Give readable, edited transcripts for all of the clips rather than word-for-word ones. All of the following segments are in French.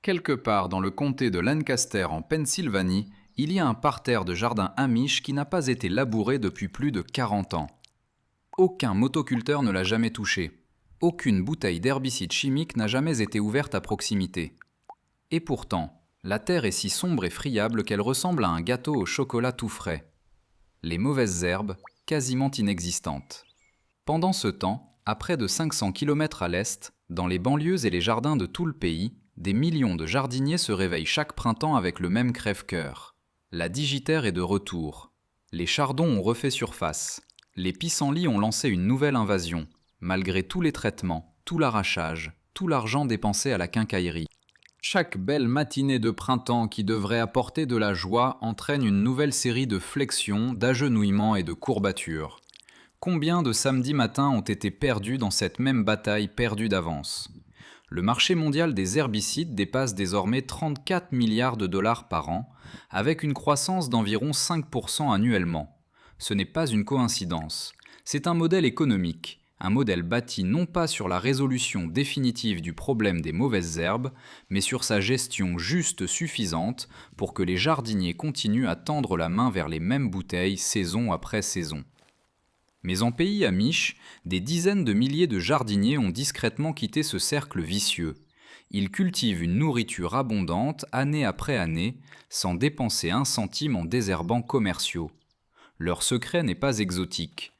Quelque part dans le comté de Lancaster en Pennsylvanie, il y a un parterre de jardin amish qui n'a pas été labouré depuis plus de 40 ans. Aucun motoculteur ne l'a jamais touché. Aucune bouteille d'herbicide chimique n'a jamais été ouverte à proximité. Et pourtant, la terre est si sombre et friable qu'elle ressemble à un gâteau au chocolat tout frais. Les mauvaises herbes, quasiment inexistantes. Pendant ce temps, à près de 500 km à l'est, dans les banlieues et les jardins de tout le pays, des millions de jardiniers se réveillent chaque printemps avec le même crève-cœur. La digitaire est de retour. Les chardons ont refait surface. Les pissenlits ont lancé une nouvelle invasion, malgré tous les traitements, tout l'arrachage, tout l'argent dépensé à la quincaillerie. Chaque belle matinée de printemps qui devrait apporter de la joie entraîne une nouvelle série de flexions, d'agenouillements et de courbatures. Combien de samedis matins ont été perdus dans cette même bataille perdue d'avance ? Le marché mondial des herbicides dépasse désormais 34 milliards de dollars par an, avec une croissance d'environ 5% annuellement. Ce n'est pas une coïncidence, c'est un modèle économique, un modèle bâti non pas sur la résolution définitive du problème des mauvaises herbes, mais sur sa gestion juste suffisante pour que les jardiniers continuent à tendre la main vers les mêmes bouteilles saison après saison. Mais en pays amish, des dizaines de milliers de jardiniers ont discrètement quitté ce cercle vicieux. Ils cultivent une nourriture abondante année après année, sans dépenser un centime en désherbants commerciaux. Leur secret n'est pas exotique.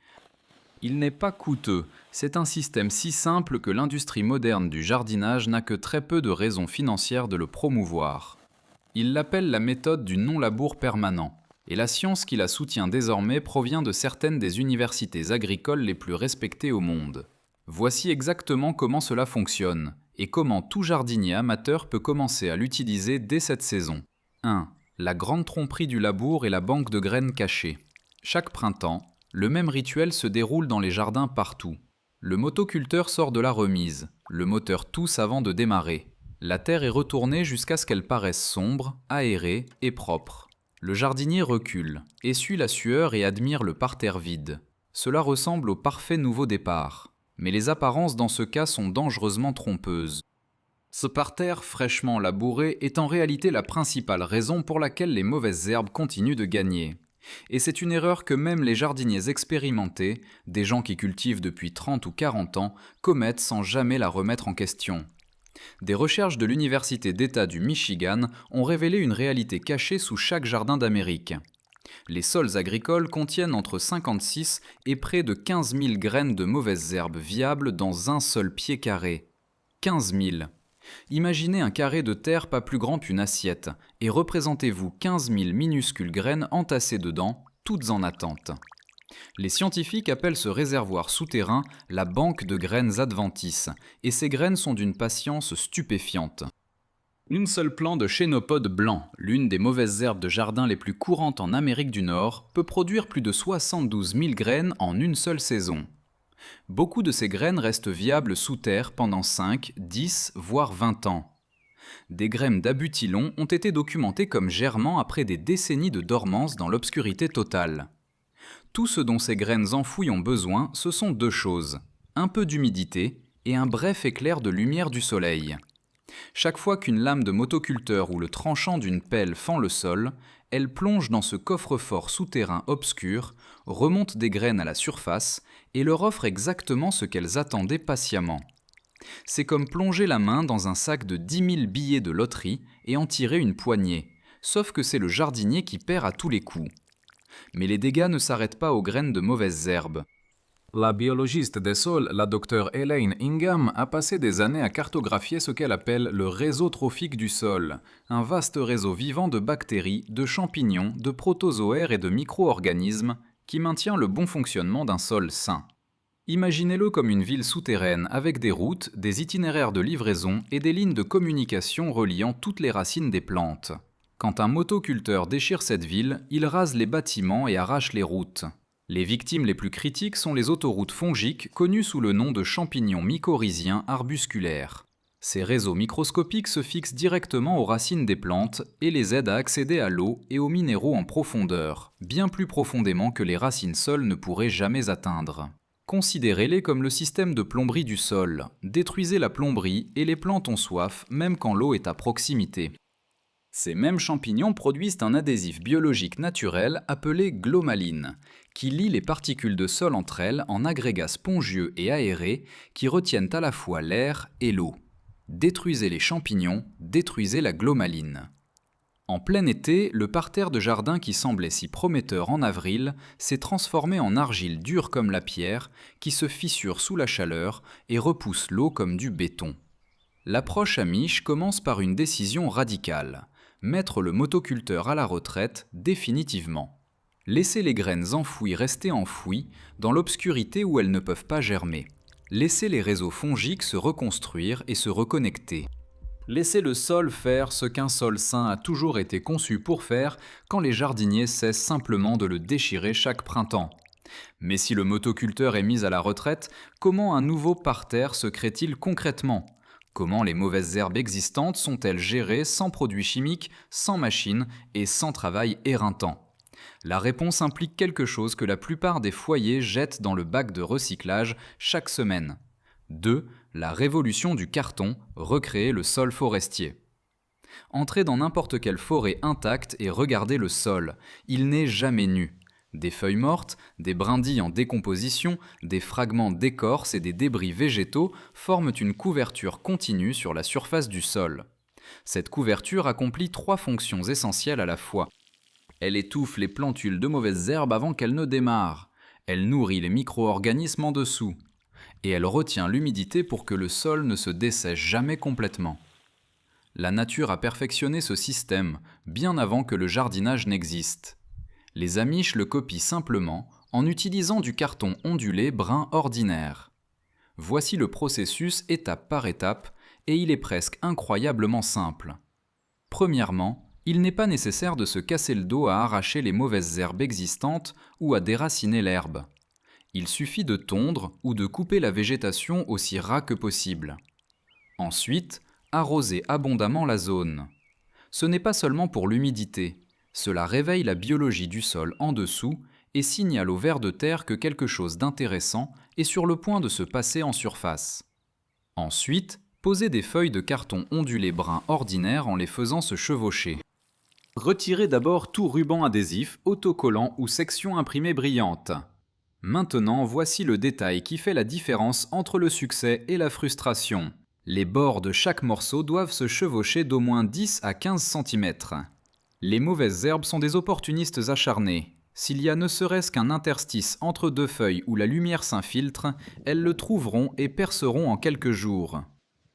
Il n'est pas coûteux, c'est un système si simple que l'industrie moderne du jardinage n'a que très peu de raisons financières de le promouvoir. Ils l'appellent la méthode du non-labour permanent. Et la science qui la soutient désormais provient de certaines des universités agricoles les plus respectées au monde. Voici exactement comment cela fonctionne, et comment tout jardinier amateur peut commencer à l'utiliser dès cette saison. 1. La grande tromperie du labour et la banque de graines cachées. Chaque printemps, le même rituel se déroule dans les jardins partout. Le motoculteur sort de la remise, le moteur tousse avant de démarrer. La terre est retournée jusqu'à ce qu'elle paraisse sombre, aérée et propre. Le jardinier recule, essuie la sueur et admire le parterre vide. Cela ressemble au parfait nouveau départ. Mais les apparences dans ce cas sont dangereusement trompeuses. Ce parterre fraîchement labouré est en réalité la principale raison pour laquelle les mauvaises herbes continuent de gagner. Et c'est une erreur que même les jardiniers expérimentés, des gens qui cultivent depuis 30 ou 40 ans, commettent sans jamais la remettre en question. Des recherches de l'Université d'État du Michigan ont révélé une réalité cachée sous chaque jardin d'Amérique. Les sols agricoles contiennent entre 56 et près de 15 000 graines de mauvaises herbes viables dans un seul pied carré. 15 000. Imaginez un carré de terre pas plus grand qu'une assiette, et représentez-vous 15 000 minuscules graines entassées dedans, toutes en attente. Les scientifiques appellent ce réservoir souterrain la banque de graines adventices, et ces graines sont d'une patience stupéfiante. Une seule plante de chénopode blanc, l'une des mauvaises herbes de jardin les plus courantes en Amérique du Nord, peut produire plus de 72 000 graines en une seule saison. Beaucoup de ces graines restent viables sous terre pendant 5, 10, voire 20 ans. Des graines d'abutilon ont été documentées comme germant après des décennies de dormance dans l'obscurité totale. Tout ce dont ces graines enfouies ont besoin, ce sont deux choses, un peu d'humidité et un bref éclair de lumière du soleil. Chaque fois qu'une lame de motoculteur ou le tranchant d'une pelle fend le sol, elle plonge dans ce coffre-fort souterrain obscur, remonte des graines à la surface et leur offre exactement ce qu'elles attendaient patiemment. C'est comme plonger la main dans un sac de 10 000 billets de loterie et en tirer une poignée, sauf que c'est le jardinier qui perd à tous les coups. Mais les dégâts ne s'arrêtent pas aux graines de mauvaises herbes. La biologiste des sols, la docteure Elaine Ingham, a passé des années à cartographier ce qu'elle appelle le réseau trophique du sol, un vaste réseau vivant de bactéries, de champignons, de protozoaires et de micro-organismes qui maintient le bon fonctionnement d'un sol sain. Imaginez-le comme une ville souterraine avec des routes, des itinéraires de livraison et des lignes de communication reliant toutes les racines des plantes. Quand un motoculteur déchire cette ville, il rase les bâtiments et arrache les routes. Les victimes les plus critiques sont les autoroutes fongiques connues sous le nom de champignons mycorhiziens arbusculaires. Ces réseaux microscopiques se fixent directement aux racines des plantes et les aident à accéder à l'eau et aux minéraux en profondeur, bien plus profondément que les racines seules ne pourraient jamais atteindre. Considérez-les comme le système de plomberie du sol. Détruisez la plomberie et les plantes ont soif, même quand l'eau est à proximité. Ces mêmes champignons produisent un adhésif biologique naturel appelé glomaline, qui lie les particules de sol entre elles en agrégats spongieux et aérés qui retiennent à la fois l'air et l'eau. Détruisez les champignons, détruisez la glomaline. En plein été, le parterre de jardin qui semblait si prometteur en avril s'est transformé en argile dure comme la pierre, qui se fissure sous la chaleur et repousse l'eau comme du béton. L'approche amish commence par une décision radicale: mettre le motoculteur à la retraite définitivement. Laissez les graines enfouies rester enfouies dans l'obscurité où elles ne peuvent pas germer. Laissez les réseaux fongiques se reconstruire et se reconnecter. Laissez le sol faire ce qu'un sol sain a toujours été conçu pour faire quand les jardiniers cessent simplement de le déchirer chaque printemps. Mais si le motoculteur est mis à la retraite, comment un nouveau parterre se crée-t-il concrètement ? Comment les mauvaises herbes existantes sont-elles gérées sans produits chimiques, sans machines et sans travail éreintant ? La réponse implique quelque chose que la plupart des foyers jettent dans le bac de recyclage chaque semaine. 2. La révolution du carton, recréer le sol forestier. Entrez dans n'importe quelle forêt intacte et regardez le sol. Il n'est jamais nu. Des feuilles mortes, des brindilles en décomposition, des fragments d'écorce et des débris végétaux forment une couverture continue sur la surface du sol. Cette couverture accomplit 3 fonctions essentielles à la fois. Elle étouffe les plantules de mauvaises herbes avant qu'elles ne démarrent. Elle nourrit les micro-organismes en dessous. Et elle retient l'humidité pour que le sol ne se dessèche jamais complètement. La nature a perfectionné ce système bien avant que le jardinage n'existe. Les Amish le copient simplement en utilisant du carton ondulé brun ordinaire. Voici le processus étape par étape et il est presque incroyablement simple. Premièrement, il n'est pas nécessaire de se casser le dos à arracher les mauvaises herbes existantes ou à déraciner l'herbe. Il suffit de tondre ou de couper la végétation aussi ras que possible. Ensuite, arroser abondamment la zone. Ce n'est pas seulement pour l'humidité, cela réveille la biologie du sol en dessous et signale au ver de terre que quelque chose d'intéressant est sur le point de se passer en surface. Ensuite, posez des feuilles de carton ondulé brun ordinaire en les faisant se chevaucher. Retirez d'abord tout ruban adhésif, autocollant ou section imprimée brillante. Maintenant, voici le détail qui fait la différence entre le succès et la frustration. Les bords de chaque morceau doivent se chevaucher d'au moins 10 à 15 cm. Les mauvaises herbes sont des opportunistes acharnés. S'il y a ne serait-ce qu'un interstice entre 2 feuilles où la lumière s'infiltre, elles le trouveront et perceront en quelques jours.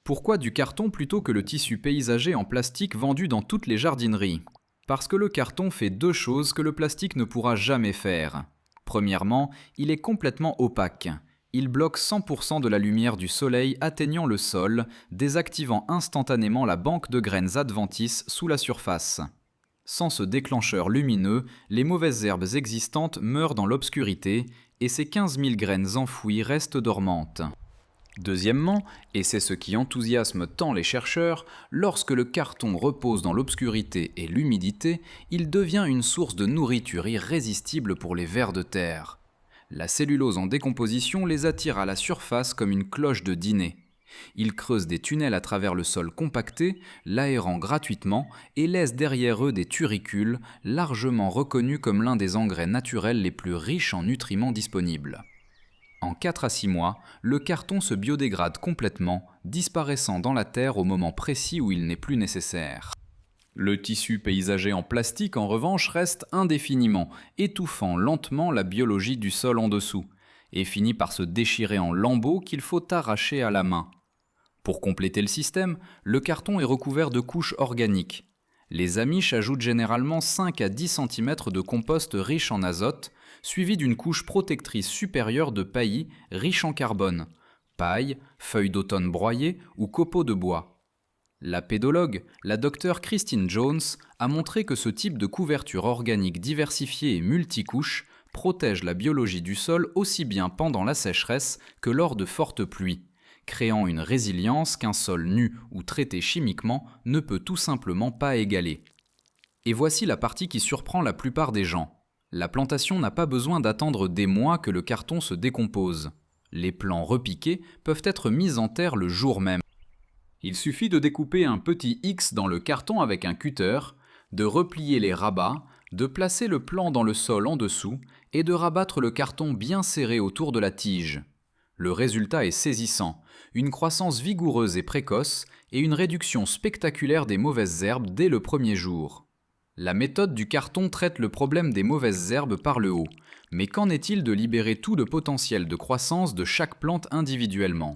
Pourquoi du carton plutôt que le tissu paysager en plastique vendu dans toutes les jardineries ? Parce que le carton fait 2 choses que le plastique ne pourra jamais faire. Premièrement, il est complètement opaque. Il bloque 100% de la lumière du soleil atteignant le sol, désactivant instantanément la banque de graines adventices sous la surface. Sans ce déclencheur lumineux, les mauvaises herbes existantes meurent dans l'obscurité et ces 15 000 graines enfouies restent dormantes. Deuxièmement, et c'est ce qui enthousiasme tant les chercheurs, lorsque le carton repose dans l'obscurité et l'humidité, il devient une source de nourriture irrésistible pour les vers de terre. La cellulose en décomposition les attire à la surface comme une cloche de dîner. Ils creusent des tunnels à travers le sol compacté, l'aérant gratuitement, et laissent derrière eux des turicules, largement reconnus comme l'un des engrais naturels les plus riches en nutriments disponibles. En 4 à 6 mois, le carton se biodégrade complètement, disparaissant dans la terre au moment précis où il n'est plus nécessaire. Le tissu paysager en plastique, en revanche, reste indéfiniment, étouffant lentement la biologie du sol en dessous, et finit par se déchirer en lambeaux qu'il faut arracher à la main. Pour compléter le système, le carton est recouvert de couches organiques. Les Amish ajoutent généralement 5 à 10 cm de compost riche en azote, suivi d'une couche protectrice supérieure de paillis riche en carbone, paille, feuilles d'automne broyées ou copeaux de bois. La pédologue, la docteure Christine Jones, a montré que ce type de couverture organique diversifiée et multicouche protège la biologie du sol aussi bien pendant la sécheresse que lors de fortes pluies, créant une résilience qu'un sol nu ou traité chimiquement ne peut tout simplement pas égaler. Et voici la partie qui surprend la plupart des gens. La plantation n'a pas besoin d'attendre des mois que le carton se décompose. Les plants repiqués peuvent être mis en terre le jour même. Il suffit de découper un petit X dans le carton avec un cutter, de replier les rabats, de placer le plant dans le sol en dessous et de rabattre le carton bien serré autour de la tige. Le résultat est saisissant, une croissance vigoureuse et précoce et une réduction spectaculaire des mauvaises herbes dès le premier jour. La méthode du carton traite le problème des mauvaises herbes par le haut, mais qu'en est-il de libérer tout le potentiel de croissance de chaque plante individuellement ?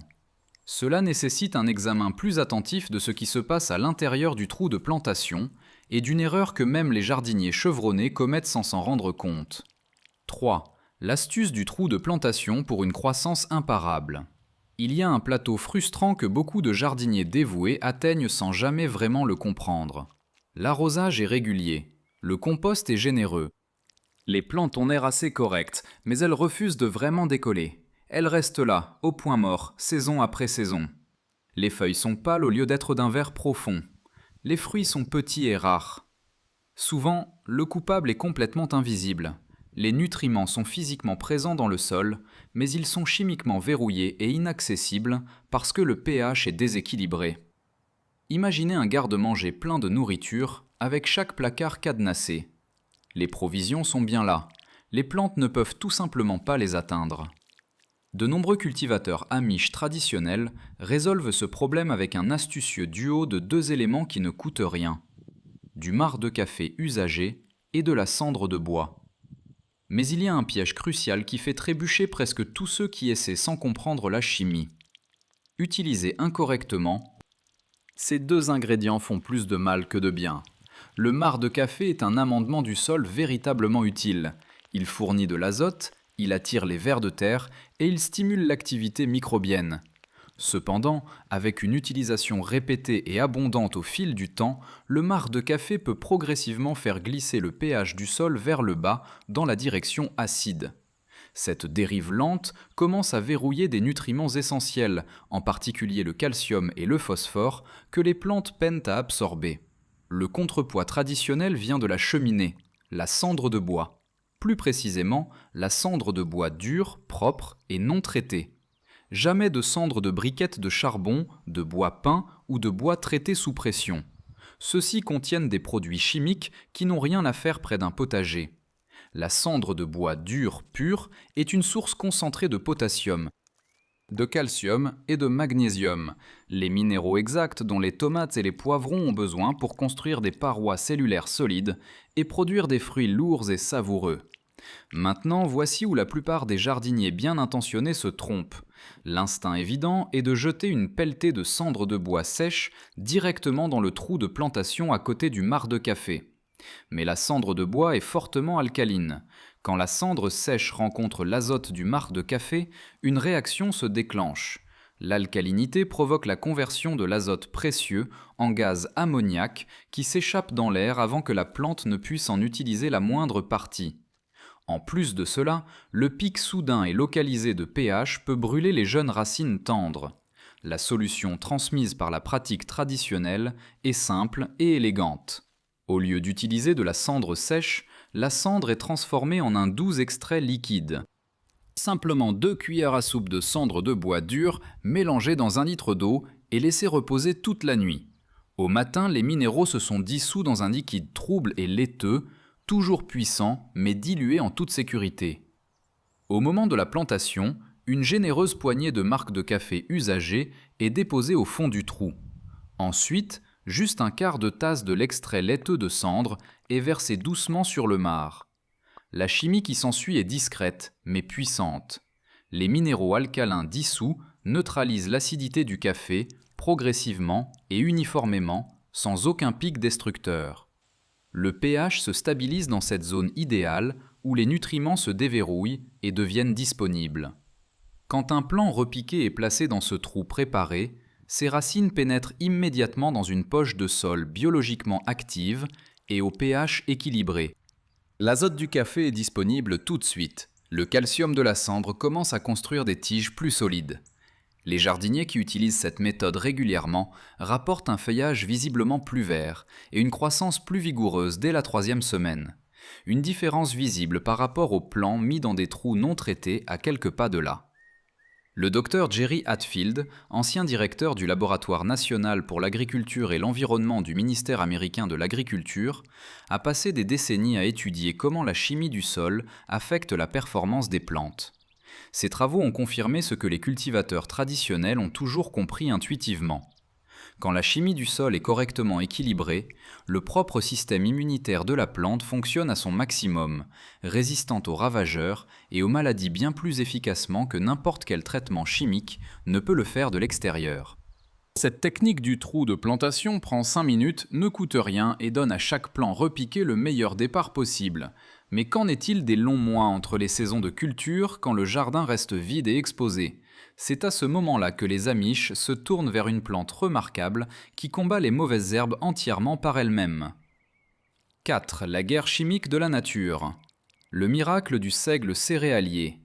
Cela nécessite un examen plus attentif de ce qui se passe à l'intérieur du trou de plantation et d'une erreur que même les jardiniers chevronnés commettent sans s'en rendre compte. 3. L'astuce du trou de plantation pour une croissance imparable. Il y a un plateau frustrant que beaucoup de jardiniers dévoués atteignent sans jamais vraiment le comprendre. L'arrosage est régulier, le compost est généreux. Les plantes ont l'air assez correctes, mais elles refusent de vraiment décoller. Elles restent là, au point mort, saison après saison. Les feuilles sont pâles au lieu d'être d'un vert profond. Les fruits sont petits et rares. Souvent, le coupable est complètement invisible. Les nutriments sont physiquement présents dans le sol, mais ils sont chimiquement verrouillés et inaccessibles parce que le pH est déséquilibré. Imaginez un garde-manger plein de nourriture, avec chaque placard cadenassé. Les provisions sont bien là. Les plantes ne peuvent tout simplement pas les atteindre. De nombreux cultivateurs amish traditionnels résolvent ce problème avec un astucieux duo de deux éléments qui ne coûtent rien. Du marc de café usagé et de la cendre de bois. Mais il y a un piège crucial qui fait trébucher presque tous ceux qui essaient sans comprendre la chimie. Utilisés incorrectement, ces deux ingrédients font plus de mal que de bien. Le marc de café est un amendement du sol véritablement utile. Il fournit de l'azote, il attire les vers de terre et il stimule l'activité microbienne. Cependant, avec une utilisation répétée et abondante au fil du temps, le marc de café peut progressivement faire glisser le pH du sol vers le bas dans la direction acide. Cette dérive lente commence à verrouiller des nutriments essentiels, en particulier le calcium et le phosphore, que les plantes peinent à absorber. Le contrepoids traditionnel vient de la cheminée, la cendre de bois. Plus précisément, la cendre de bois dure, propre et non traitée. Jamais de cendre de briquettes de charbon, de bois peint ou de bois traité sous pression. Ceux-ci contiennent des produits chimiques qui n'ont rien à faire près d'un potager. La cendre de bois dur pur est une source concentrée de potassium, de calcium et de magnésium, les minéraux exacts dont les tomates et les poivrons ont besoin pour construire des parois cellulaires solides et produire des fruits lourds et savoureux. Maintenant, voici où la plupart des jardiniers bien intentionnés se trompent. L'instinct évident est de jeter une pelletée de cendre de bois sèche directement dans le trou de plantation à côté du marc de café. Mais la cendre de bois est fortement alcaline. Quand la cendre sèche rencontre l'azote du marc de café, une réaction se déclenche. L'alcalinité provoque la conversion de l'azote précieux en gaz ammoniaque qui s'échappe dans l'air avant que la plante ne puisse en utiliser la moindre partie. En plus de cela, le pic soudain et localisé de pH peut brûler les jeunes racines tendres. La solution transmise par la pratique traditionnelle est simple et élégante. Au lieu d'utiliser de la cendre sèche, la cendre est transformée en un doux extrait liquide. Simplement 2 cuillères à soupe de cendre de bois dur mélangées dans 1 litre d'eau et laissées reposer toute la nuit. Au matin, les minéraux se sont dissous dans un liquide trouble et laiteux, toujours puissant mais dilué en toute sécurité. Au moment de la plantation, une généreuse poignée de marc de café usagé est déposée au fond du trou. Ensuite, juste un quart de tasse de l'extrait laiteux de cendre est versé doucement sur le marc. La chimie qui s'ensuit est discrète, mais puissante. Les minéraux alcalins dissous neutralisent l'acidité du café progressivement et uniformément, sans aucun pic destructeur. Le pH se stabilise dans cette zone idéale où les nutriments se déverrouillent et deviennent disponibles. Quand un plant repiqué est placé dans ce trou préparé, ses racines pénètrent immédiatement dans une poche de sol biologiquement active et au pH équilibré. L'azote du café est disponible tout de suite. Le calcium de la cendre commence à construire des tiges plus solides. Les jardiniers qui utilisent cette méthode régulièrement rapportent un feuillage visiblement plus vert et une croissance plus vigoureuse dès la 3e semaine. Une différence visible par rapport aux plants mis dans des trous non traités à quelques pas de là. Le docteur Jerry Hatfield, ancien directeur du Laboratoire national pour l'agriculture et l'environnement du ministère américain de l'Agriculture, a passé des décennies à étudier comment la chimie du sol affecte la performance des plantes. Ces travaux ont confirmé ce que les cultivateurs traditionnels ont toujours compris intuitivement. Quand la chimie du sol est correctement équilibrée, le propre système immunitaire de la plante fonctionne à son maximum, résistant aux ravageurs et aux maladies bien plus efficacement que n'importe quel traitement chimique ne peut le faire de l'extérieur. Cette technique du trou de plantation prend 5 minutes, ne coûte rien et donne à chaque plant repiqué le meilleur départ possible. Mais qu'en est-il des longs mois entre les saisons de culture quand le jardin reste vide et exposé ? C'est à ce moment-là que les Amish se tournent vers une plante remarquable qui combat les mauvaises herbes entièrement par elle-même. 4. La guerre chimique de la nature. Le miracle du seigle céréalier.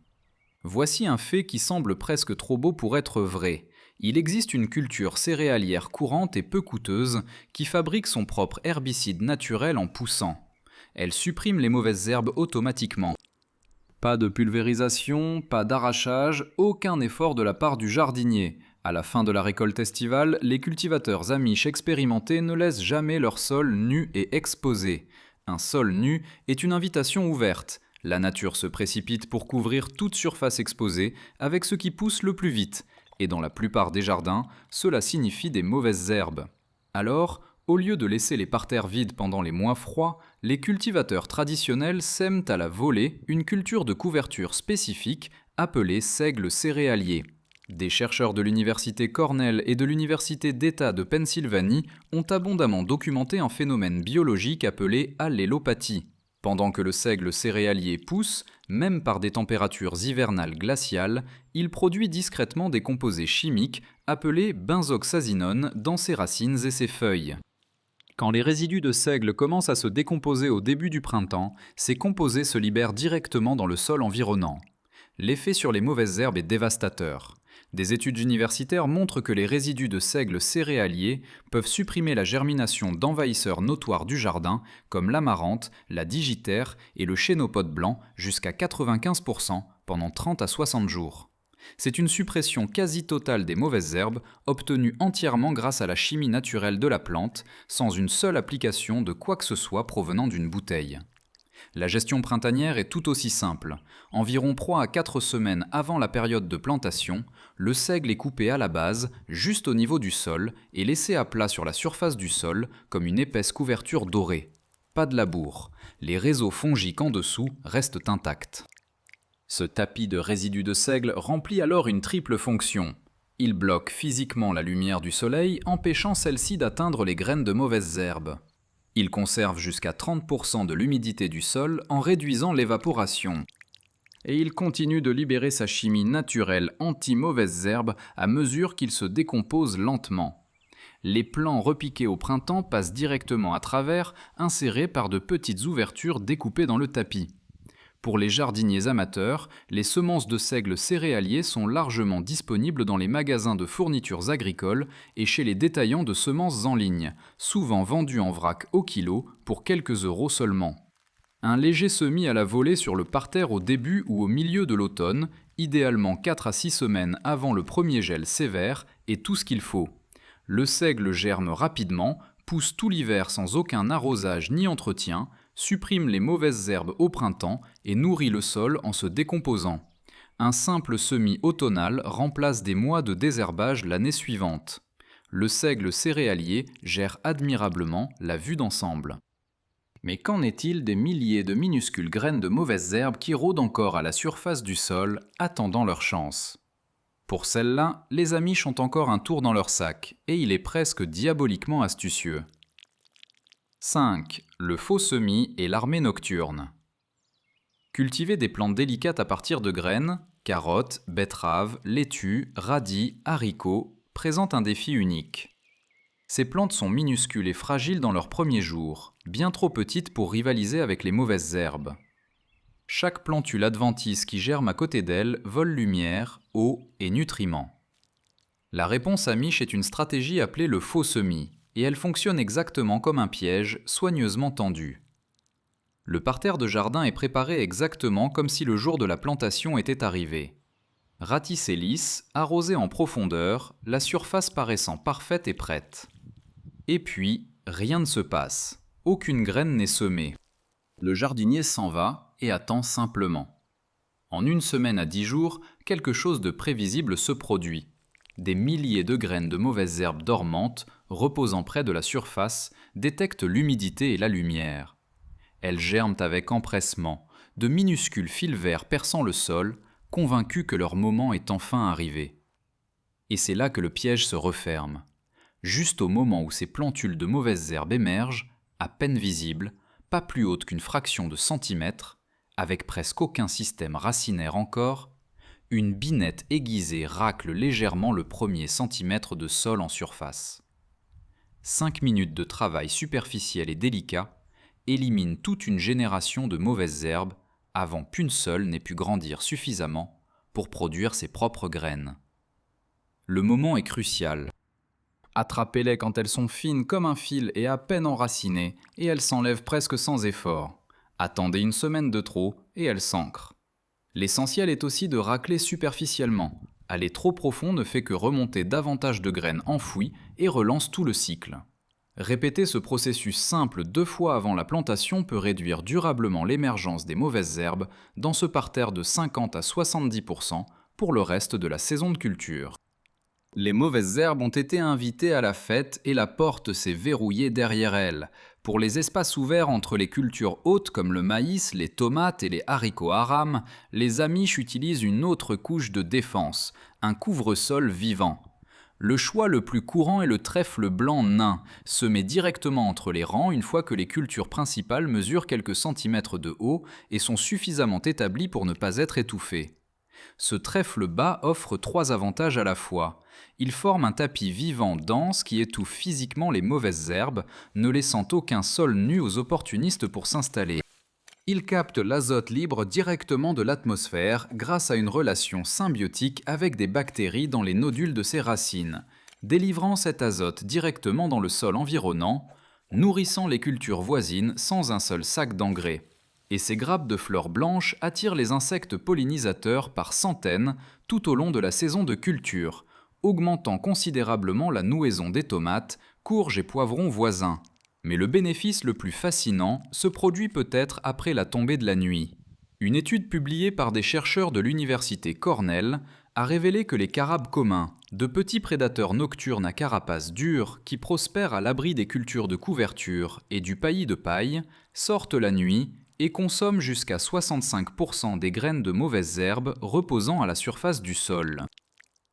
Voici un fait qui semble presque trop beau pour être vrai. Il existe une culture céréalière courante et peu coûteuse qui fabrique son propre herbicide naturel en poussant. Elle supprime les mauvaises herbes automatiquement. Pas de pulvérisation, pas d'arrachage, aucun effort de la part du jardinier. À la fin de la récolte estivale, les cultivateurs amish expérimentés ne laissent jamais leur sol nu et exposé. Un sol nu est une invitation ouverte. La nature se précipite pour couvrir toute surface exposée avec ce qui pousse le plus vite. Et dans la plupart des jardins, cela signifie des mauvaises herbes. Alors, au lieu de laisser les parterres vides pendant les mois froids, les cultivateurs traditionnels sèment à la volée une culture de couverture spécifique appelée seigle céréalier. Des chercheurs de l'université Cornell et de l'université d'État de Pennsylvanie ont abondamment documenté un phénomène biologique appelé allélopathie. Pendant que le seigle céréalier pousse, même par des températures hivernales glaciales, il produit discrètement des composés chimiques appelés benzoxazinones dans ses racines et ses feuilles. Quand les résidus de seigle commencent à se décomposer au début du printemps, ces composés se libèrent directement dans le sol environnant. L'effet sur les mauvaises herbes est dévastateur. Des études universitaires montrent que les résidus de seigle céréalier peuvent supprimer la germination d'envahisseurs notoires du jardin comme l'amarante, la digitaire et le chénopode blanc jusqu'à 95% pendant 30 à 60 jours. C'est une suppression quasi totale des mauvaises herbes, obtenue entièrement grâce à la chimie naturelle de la plante, sans une seule application de quoi que ce soit provenant d'une bouteille. La gestion printanière est tout aussi simple. Environ 3 à 4 semaines avant la période de plantation, le seigle est coupé à la base, juste au niveau du sol, et laissé à plat sur la surface du sol, comme une épaisse couverture dorée. Pas de labour. Les réseaux fongiques en dessous restent intacts. Ce tapis de résidus de seigle remplit alors une triple fonction. Il bloque physiquement la lumière du soleil, empêchant celle-ci d'atteindre les graines de mauvaises herbes. Il conserve jusqu'à 30% de l'humidité du sol en réduisant l'évaporation. Et il continue de libérer sa chimie naturelle anti-mauvaises herbes à mesure qu'il se décompose lentement. Les plants repiqués au printemps passent directement à travers, insérés par de petites ouvertures découpées dans le tapis. Pour les jardiniers amateurs, les semences de seigle céréalier sont largement disponibles dans les magasins de fournitures agricoles et chez les détaillants de semences en ligne, souvent vendus en vrac au kilo pour quelques euros seulement. Un léger semis à la volée sur le parterre au début ou au milieu de l'automne, idéalement 4 à 6 semaines avant le premier gel sévère, est tout ce qu'il faut. Le seigle germe rapidement, pousse tout l'hiver sans aucun arrosage ni entretien, supprime les mauvaises herbes au printemps et nourrit le sol en se décomposant. Un simple semis automnal remplace des mois de désherbage l'année suivante. Le seigle céréalier gère admirablement la vue d'ensemble. Mais qu'en est-il des milliers de minuscules graines de mauvaises herbes qui rôdent encore à la surface du sol, attendant leur chance ? Pour celles-là, les Amish ont encore un tour dans leur sac, et il est presque diaboliquement astucieux. 5. Le faux semis et l'armée nocturne. Cultiver des plantes délicates à partir de graines, carottes, betteraves, laitues, radis, haricots, présente un défi unique. Ces plantes sont minuscules et fragiles dans leurs premiers jours, bien trop petites pour rivaliser avec les mauvaises herbes. Chaque plantule adventice qui germe à côté d'elle vole lumière, eau et nutriments. La réponse amish est une stratégie appelée le faux semis, et elle fonctionne exactement comme un piège soigneusement tendu. Le parterre de jardin est préparé exactement comme si le jour de la plantation était arrivé. Ratissé lisse, arrosé en profondeur, la surface paraissant parfaite et prête. Et puis, rien ne se passe. Aucune graine n'est semée. Le jardinier s'en va et attend simplement. En 1 semaine à 10 jours, quelque chose de prévisible se produit. Des milliers de graines de mauvaises herbes dormantes, reposant près de la surface, détectent l'humidité et la lumière. Elles germent avec empressement, de minuscules fils verts perçant le sol, convaincus que leur moment est enfin arrivé. Et c'est là que le piège se referme. Juste au moment où ces plantules de mauvaises herbes émergent, à peine visibles, pas plus hautes qu'une fraction de centimètre, avec presque aucun système racinaire encore, une binette aiguisée racle légèrement le premier centimètre de sol en surface. 5 minutes de travail superficiel et délicat éliminent toute une génération de mauvaises herbes avant qu'une seule n'ait pu grandir suffisamment pour produire ses propres graines. Le moment est crucial. Attrapez-les quand elles sont fines comme un fil et à peine enracinées, et elles s'enlèvent presque sans effort. Attendez 1 semaine de trop, et elles s'ancrent. L'essentiel est aussi de racler superficiellement. Aller trop profond ne fait que remonter davantage de graines enfouies et relance tout le cycle. Répéter ce processus simple 2 fois avant la plantation peut réduire durablement l'émergence des mauvaises herbes dans ce parterre de 50 à 70% pour le reste de la saison de culture. Les mauvaises herbes ont été invitées à la fête et la porte s'est verrouillée derrière elles. Pour les espaces ouverts entre les cultures hautes comme le maïs, les tomates et les haricots haram, les Amish utilisent une autre couche de défense, un couvre-sol vivant. Le choix le plus courant est le trèfle blanc nain, semé directement entre les rangs une fois que les cultures principales mesurent quelques centimètres de haut et sont suffisamment établies pour ne pas être étouffées. Ce trèfle bas offre 3 avantages à la fois. Il forme un tapis vivant dense qui étouffe physiquement les mauvaises herbes, ne laissant aucun sol nu aux opportunistes pour s'installer. Il capte l'azote libre directement de l'atmosphère grâce à une relation symbiotique avec des bactéries dans les nodules de ses racines, délivrant cet azote directement dans le sol environnant, nourrissant les cultures voisines sans un seul sac d'engrais. Et ces grappes de fleurs blanches attirent les insectes pollinisateurs par centaines tout au long de la saison de culture, augmentant considérablement la nouaison des tomates, courges et poivrons voisins. Mais le bénéfice le plus fascinant se produit peut-être après la tombée de la nuit. Une étude publiée par des chercheurs de l'université Cornell a révélé que les carabes communs, de petits prédateurs nocturnes à carapace dure qui prospèrent à l'abri des cultures de couverture et du paillis de paille, sortent la nuit et consomment jusqu'à 65% des graines de mauvaises herbes reposant à la surface du sol.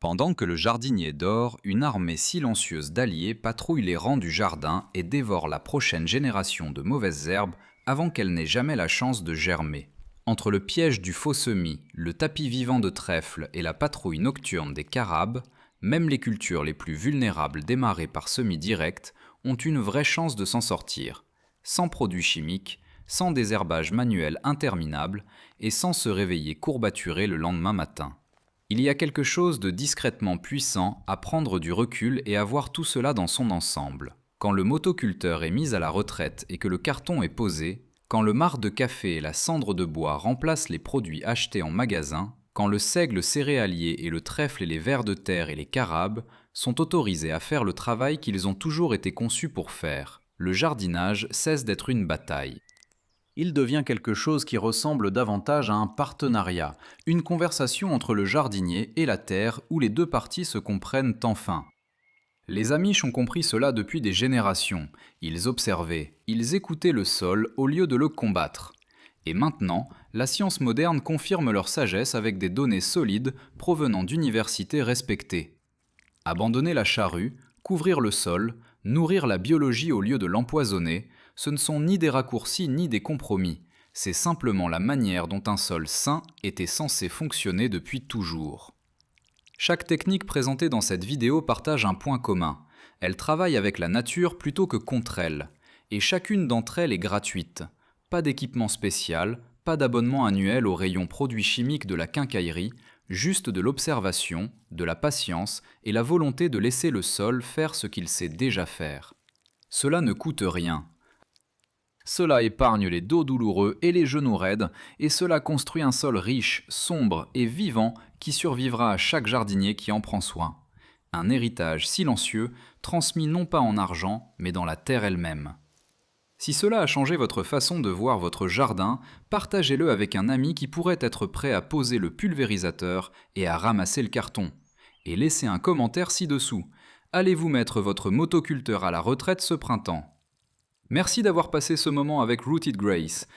Pendant que le jardinier dort, une armée silencieuse d'alliés patrouille les rangs du jardin et dévore la prochaine génération de mauvaises herbes avant qu'elle n'ait jamais la chance de germer. Entre le piège du faux semis, le tapis vivant de trèfle et la patrouille nocturne des carabes, même les cultures les plus vulnérables démarrées par semis direct ont une vraie chance de s'en sortir, sans produits chimiques, sans désherbage manuel interminable et sans se réveiller courbaturé le lendemain matin. Il y a quelque chose de discrètement puissant à prendre du recul et à voir tout cela dans son ensemble. Quand le motoculteur est mis à la retraite et que le carton est posé, quand le marc de café et la cendre de bois remplacent les produits achetés en magasin, quand le seigle céréalier et le trèfle et les vers de terre et les carabes sont autorisés à faire le travail qu'ils ont toujours été conçus pour faire, le jardinage cesse d'être une bataille. Il devient quelque chose qui ressemble davantage à un partenariat, une conversation entre le jardinier et la terre où les deux parties se comprennent enfin. Les Amish ont compris cela depuis des générations. Ils observaient, ils écoutaient le sol au lieu de le combattre. Et maintenant, la science moderne confirme leur sagesse avec des données solides provenant d'universités respectées. Abandonner la charrue, couvrir le sol, nourrir la biologie au lieu de l'empoisonner, ce ne sont ni des raccourcis ni des compromis, c'est simplement la manière dont un sol sain était censé fonctionner depuis toujours. Chaque technique présentée dans cette vidéo partage un point commun. Elle travaille avec la nature plutôt que contre elle, et chacune d'entre elles est gratuite. Pas d'équipement spécial, pas d'abonnement annuel aux rayons produits chimiques de la quincaillerie, juste de l'observation, de la patience et la volonté de laisser le sol faire ce qu'il sait déjà faire. Cela ne coûte rien. Cela épargne les dos douloureux et les genoux raides, et cela construit un sol riche, sombre et vivant qui survivra à chaque jardinier qui en prend soin. Un héritage silencieux, transmis non pas en argent, mais dans la terre elle-même. Si cela a changé votre façon de voir votre jardin, partagez-le avec un ami qui pourrait être prêt à poser le pulvérisateur et à ramasser le carton. Et laissez un commentaire ci-dessous. Allez-vous mettre votre motoculteur à la retraite ce printemps ? Merci d'avoir passé ce moment avec Rooted Grace.